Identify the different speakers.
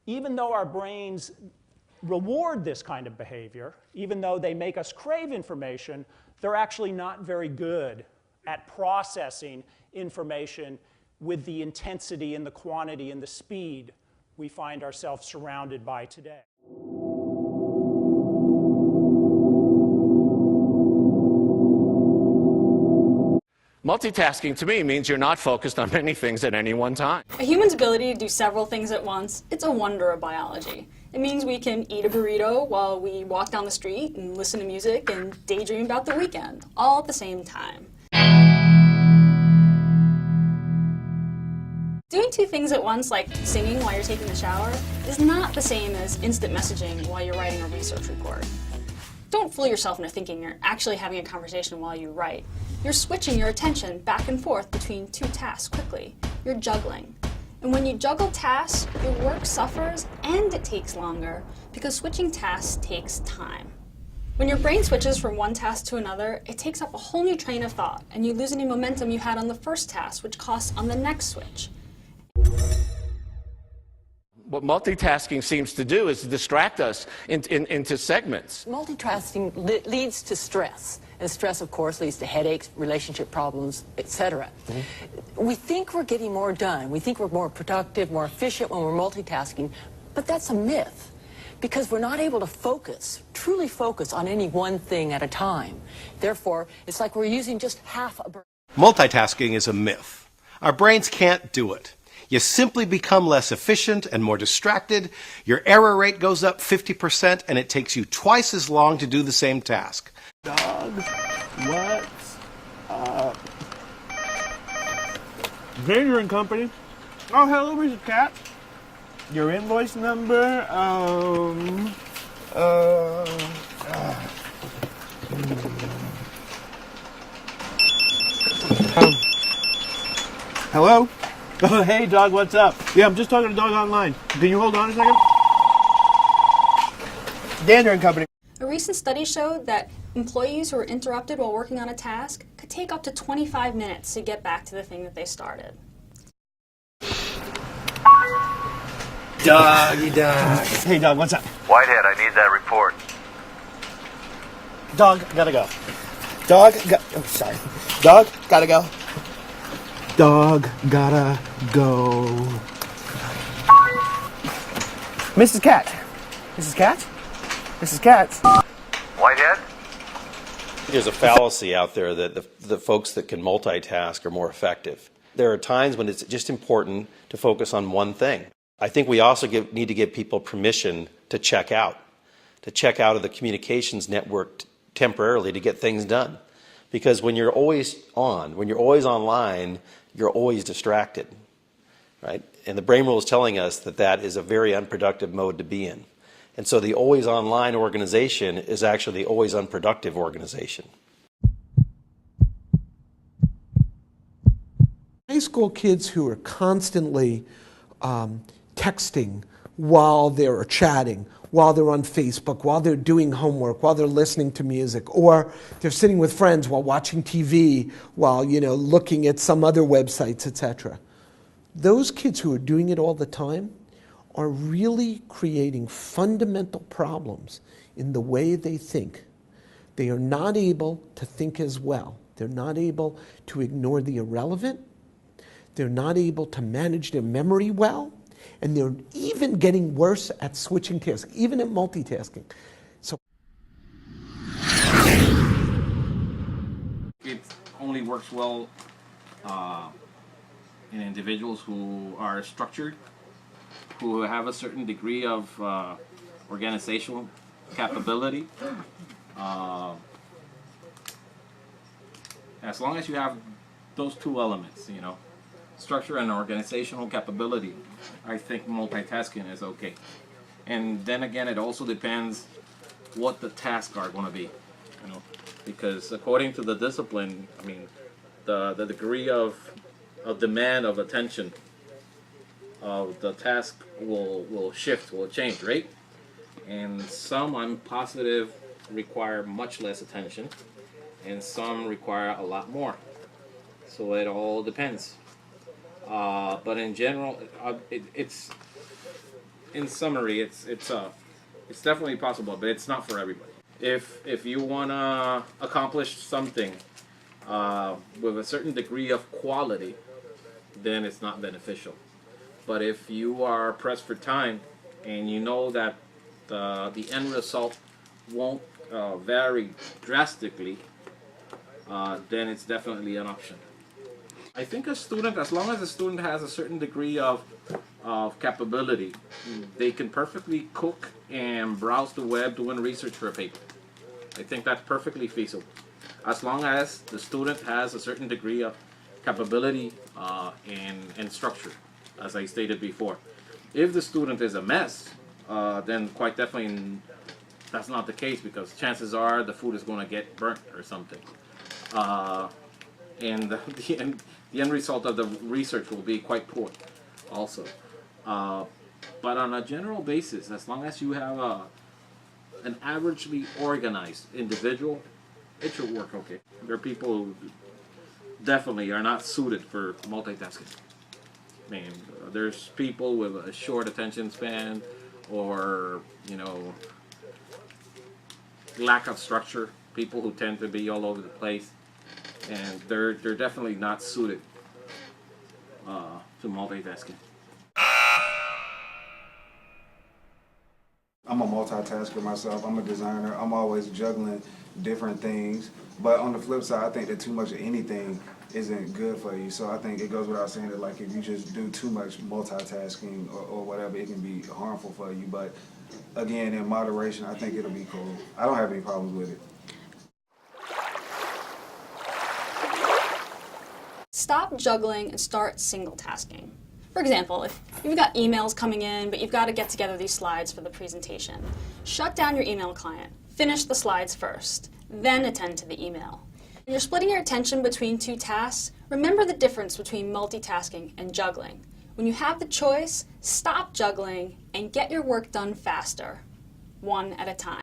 Speaker 1: even though our brains reward this kind of behavior, even though they make us crave information, they're actually not very good at processing information with the intensity and the quantity and the speed we find ourselves surrounded by today.
Speaker 2: Multitasking to me means you're not focused on many things at any one time.
Speaker 3: A human's ability to do several things at once, it's a wonder of biology. It means we can eat a burrito while we walk down the street and listen to music and daydream about the weekend, all at the same time. Doing two things at once, like singing while you're taking a shower, is not the same as instant messaging while you're writing a research report. Don't fool yourself into thinking you're actually having a conversation while you write. You're switching your attention back and forth between two tasks quickly. You're juggling. And when you juggle tasks, your work suffers and it takes longer because switching tasks takes time. When your brain switches from one task to another, it takes up a whole new train of thought and you lose any momentum you had on the first task, which costs on the next switch.
Speaker 2: What multitasking seems to do is distract us into segments.
Speaker 4: Multitasking leads to stress. And stress, of course, leads to headaches, relationship problems, etc. We think we're getting more done. We think we're more productive, more efficient when we're multitasking. But that's a myth. Because we're not able to focus, truly focus on any one thing at a time. Therefore, it's like we're using just half a brain.
Speaker 5: Multitasking is a myth. Our brains can't do it. You simply become less efficient and more distracted, your error rate goes up 50%, and it takes you twice as long to do the same task.
Speaker 6: Dog, what's up? Danger and Company. Oh, hello, Mr. Cat. Your invoice number, hello? Oh, hey, dog, what's up? Yeah, I'm just talking to Dog online. Can you hold on a second? Dander and Company.
Speaker 3: A recent study showed that employees who were interrupted while working on a task could take up to 25 minutes to get back to the thing that they started.
Speaker 6: Doggy dog. Hey, dog, what's up?
Speaker 7: Whitehead, I need that report.
Speaker 6: Dog, gotta go. Oh, sorry. Dog, gotta go. Dog, gotta go. Mrs. Cat. Mrs. Cat? Mrs. Cat?
Speaker 7: Whitehead?
Speaker 8: There's a fallacy out there that the folks that can multitask are more effective. There are times when it's just important to focus on one thing. I think we also need to give people permission to check out of the communications network temporarily to get things done. Because when you're always on, when you're always online, you're always distracted, right? And the brain rule is telling us that that is a very unproductive mode to be in. And so the always online organization is actually the always unproductive organization.
Speaker 9: High school kids who are constantly texting while they're chatting, while they're on Facebook, while they're doing homework, while they're listening to music, or they're sitting with friends while watching TV, while looking at some other websites, etc. Those kids who are doing it all the time are really creating fundamental problems in the way they think. They are not able to think as well. They're not able to ignore the irrelevant. They're not able to manage their memory well. And they're even getting worse at switching tasks, even at multitasking. So
Speaker 10: it only works well in individuals who are structured, who have a certain degree of organizational capability. As long as you have those two elements, structure and organizational capability, I think multitasking is okay. And then again, it also depends what the tasks are going to be, because according to the discipline, the degree of demand of attention of the task will shift, will change, right? And some, I'm positive, require much less attention, and some require a lot more. So it all depends. But in general, in summary, it's definitely possible, but it's not for everybody. If you wanna accomplish something with a certain degree of quality, then it's not beneficial. But if you are pressed for time and you know that the end result won't vary drastically, then it's definitely an option. I think a student, as long as a student has a certain degree of capability, they can perfectly cook and browse the web doing research for a paper. I think that's perfectly feasible. As long as the student has a certain degree of capability and structure, as I stated before. If the student is a mess, then quite definitely that's not the case, because chances are the food is going to get burnt or something. And the end result of the research will be quite poor also. But on a general basis, as long as you have an averagely organized individual, it should work okay. There are people who definitely are not suited for multitasking. I mean, there's people with a short attention span, or, you know, lack of structure, people who tend to be all over the place, and they're definitely not suited to multitasking.
Speaker 11: I'm a multitasker myself. I'm a designer. I'm always juggling different things. But on the flip side, I think that too much of anything isn't good for you. So I think it goes without saying that, like, if you just do too much multitasking or whatever, it can be harmful for you. But again, in moderation, I think it'll be cool. I don't have any problems with it.
Speaker 3: Stop juggling and start single tasking. For example, if you've got emails coming in, but you've got to get together these slides for the presentation, shut down your email client, finish the slides first, then attend to the email. When you're splitting your attention between two tasks, remember the difference between multitasking and juggling. When you have the choice, stop juggling and get your work done faster, one at a time.